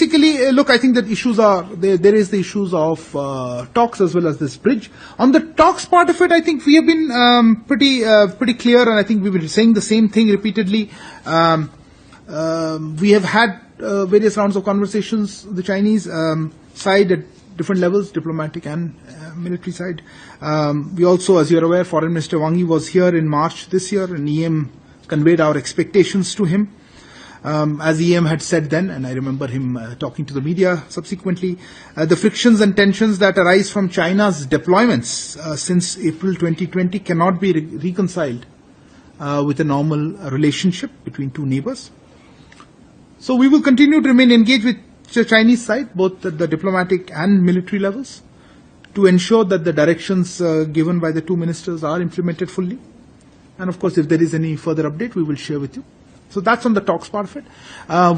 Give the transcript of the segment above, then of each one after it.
basically, look, I think that issues are, there is the issues of talks as well as this bridge. On the talks part of it, I think we have been pretty clear, and I think we've been saying the same thing repeatedly. We have had various rounds of conversations with the Chinese side at different levels, diplomatic and military side. We also, as you're aware, Foreign Minister Wang Yi was here in March this year, and EM conveyed our expectations to him. As EM had said then, and I remember him talking to the media subsequently, the frictions and tensions that arise from China's deployments since April 2020 cannot be reconciled with a normal relationship between two neighbors. So we will continue to remain engaged with the Chinese side, both at the diplomatic and military levels, to ensure that the directions given by the two ministers are implemented fully. And of course, if there is any further update, we will share with you. So that's on the talks part of it.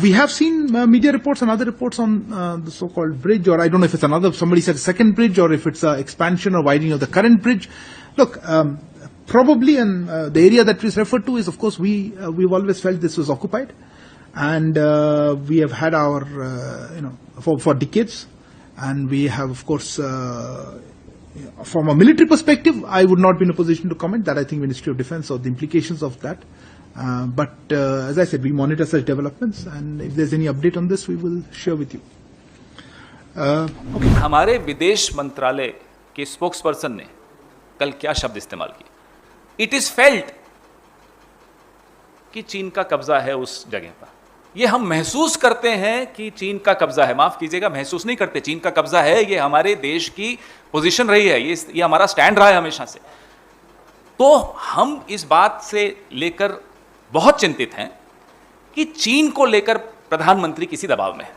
We have seen media reports and other reports on the so-called bridge, or I don't know if it's another, somebody said second bridge, or if it's an expansion or widening of the current bridge. Look, probably, and the area that is referred to is, of course, we've always felt this was occupied. And we have had our, for decades. And we have, of course, from a military perspective, I would not be in a position to comment that. I think Ministry of Defence or the implications of that. But as I said, we monitor such developments, and if there's any update on this, we will share with you. Okay. हमारे विदेश मंत्रालय के spokesperson ने कल क्या शब्द इस्तेमाल किए? इट इज फेल्ट कि चीन का कब्जा है उस जगह पर. ये हम महसूस करते हैं कि चीन का कब्जा है. माफ कीजिएगा, महसूस नहीं करते. चीन का कब्जा है, ये हमारे देश की पोजीशन रही है, ये हमारा स्टैंड रहा है हमेशा से. तो हम इस बात से लेकर बहुत चिंतित हैं कि चीन को लेकर प्रधानमंत्री किसी दबाव में है.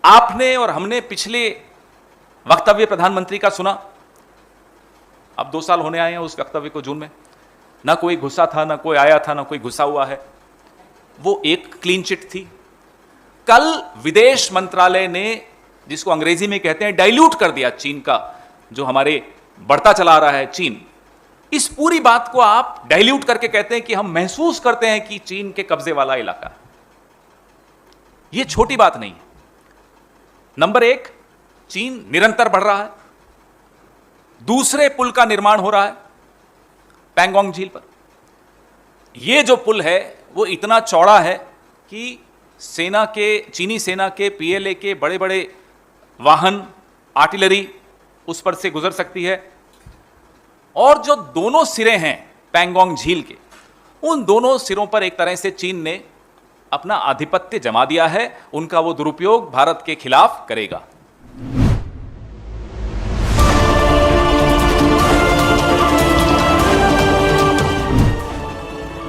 आपने और हमने पिछले वक्तव्य प्रधानमंत्री का सुना. अब 2 साल होने आए हैं उस वक्तव्य को. जून में ना कोई घुसा था, ना कोई आया था, ना कोई घुसा हुआ है. वो एक क्लीन चिट थी. कल विदेश मंत्रालय ने, जिसको अंग्रेजी में कहते हैं, डाइल्यूट कर दिया चीन का, जो हमारे बढ़ता चला रहा है चीन. इस पूरी बात को आप डाइल्यूट करके कहते हैं कि हम महसूस करते हैं कि चीन के कब्जे वाला इलाका. यह छोटी बात नहीं है. नंबर 1, चीन निरंतर बढ़ रहा है. दूसरे पुल का निर्माण हो रहा है पैंगोंग झील पर. यह जो पुल है वो इतना चौड़ा है कि चीनी सेना के पीएलए के बड़े बड़े वाहन, आर्टिलरी उस पर से गुजर सकती है. और जो दोनों सिरे हैं पैंगोंग झील के, उन दोनों सिरों पर एक तरह से चीन ने अपना आधिपत्य जमा दिया है. उनका वो दुरुपयोग भारत के खिलाफ करेगा.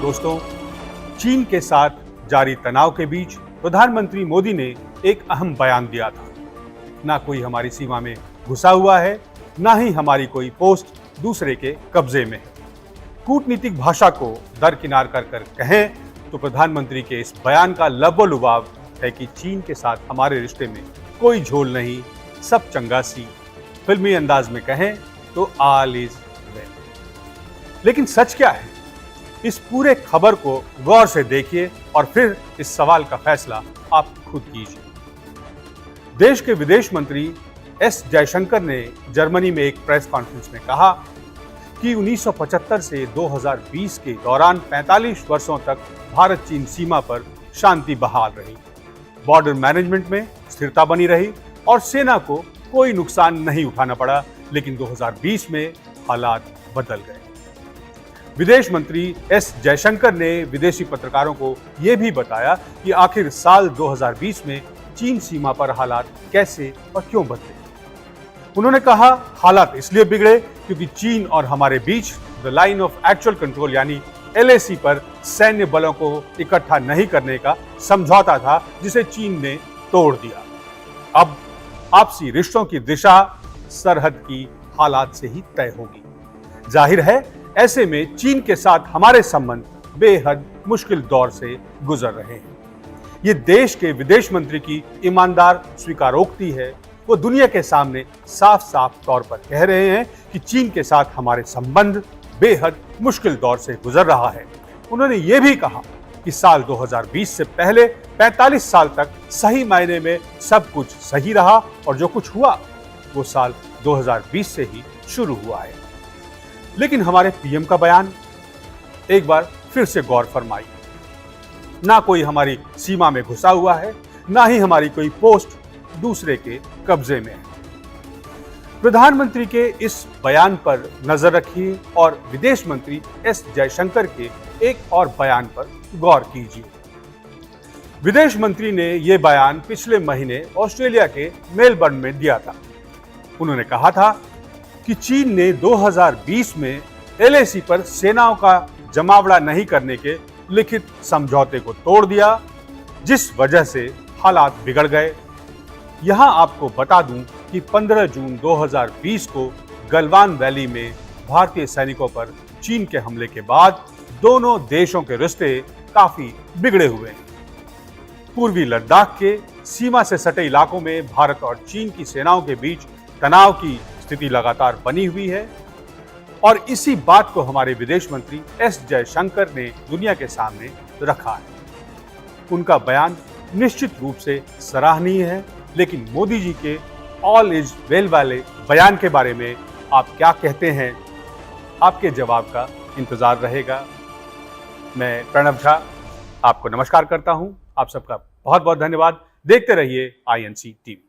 दोस्तों, चीन के साथ जारी तनाव के बीच प्रधानमंत्री मोदी ने एक अहम बयान दिया था. ना कोई हमारी सीमा में घुसा हुआ है, ना ही हमारी कोई पोस्ट दूसरे के कब्जे में है. कूटनीतिक भाषा को दरकिनार कर कहें तो प्रधानमंत्री के इस बयान का लबोलुबाव है कि चीन के साथ हमारे रिश्ते में कोई झोल नहीं, सब चंगासी. फिल्मी अंदाज में कहें तो ऑल इज वेल. लेकिन सच क्या है? इस पूरे खबर को गौर से देखिए और फिर इस सवाल का फैसला आप खुद कीजिए. देश के विदेश मंत्री एस जयशंकर ने जर्मनी में एक प्रेस कॉन्फ्रेंस में कहा कि 1975 से 2020 के दौरान 45 वर्षों तक भारत चीन सीमा पर शांति बहाल रही. बॉर्डर मैनेजमेंट में स्थिरता बनी रही और सेना को कोई नुकसान नहीं उठाना पड़ा. लेकिन 2020 में हालात बदल गए. विदेश मंत्री एस जयशंकर ने विदेशी पत्रकारों को यह भी बताया कि आखिर साल 2020 में चीन सीमा पर हालात कैसे और क्यों बदले. उन्होंने कहा, हालात इसलिए बिगड़े क्योंकि चीन और हमारे बीच the line of actual control यानी LAC पर सैन्य बलों को इकट्ठा नहीं करने का समझौता था, जिसे चीन ने तोड़ दिया. अब आपसी रिश्तों की दिशा सरहद की हालात से ही तय होगी. जाहिर है, ऐसे में चीन के साथ हमारे संबंध बेहद मुश्किल दौर से गुजर रहे हैं. ये देश के विदेश मंत्री की ईमानदार स्वीकारोक्ति है. वो दुनिया के सामने साफ साफ तौर पर कह रहे हैं कि चीन के साथ हमारे संबंध बेहद मुश्किल दौर से गुजर रहा है. उन्होंने ये भी कहा कि साल 2020 से पहले 45 साल तक सही मायने में सब कुछ सही रहा और जो कुछ हुआ वो साल 2020 से ही शुरू हुआ है। लेकिन हमारे पीएम का बयान एक बार फिर से गौर फरमाइए। ना कोई हमारी सीमा में घुसा हुआ है, ना ही हमारी कोई पोस्ट दूसरे के कब्जे में है। प्रधानमंत्री के इस बयान पर नजर रखिए और विदेश मंत्री एस जयशंकर के एक और बयान पर गौर कीजिए। विदेश मंत्री ने यह बयान पिछले महीने ऑस्ट्रेलिया के मेलबर्न में दिया था। उन्होंने कहा था कि चीन ने 2020 में एलएसी पर सेनाओं का जमावड़ा नहीं करने के लिखित समझौते को तोड़ दिया, जिस वजह से हालात बिगड़ गए। यहां आपको बता दूं कि 15 जून 2020 को गलवान वैली में भारतीय सैनिकों पर चीन के हमले के बाद दोनों देशों के रिश्ते काफी बिगड़े हुए हैं। पूर्वी लद्दाख के सीमा से सटे इलाकों में भारत और चीन की सेनाओं के बीच तनाव की स्थिति लगातार बनी हुई है और इसी बात को हमारे विदेश मंत्री एस जयशंकर ने दुनिया के सामने रखा है। उनका बयान निश्चित रूप से सराहनीय है, लेकिन मोदी जी के ऑल इज वेल वाले बयान के बारे में आप क्या कहते हैं? आपके जवाब का इंतजार रहेगा। मैं प्रणव झा आपको नमस्कार करता हूं। आप सबका बहुत बहुत धन्यवाद। देखते रहिए INC टीवी।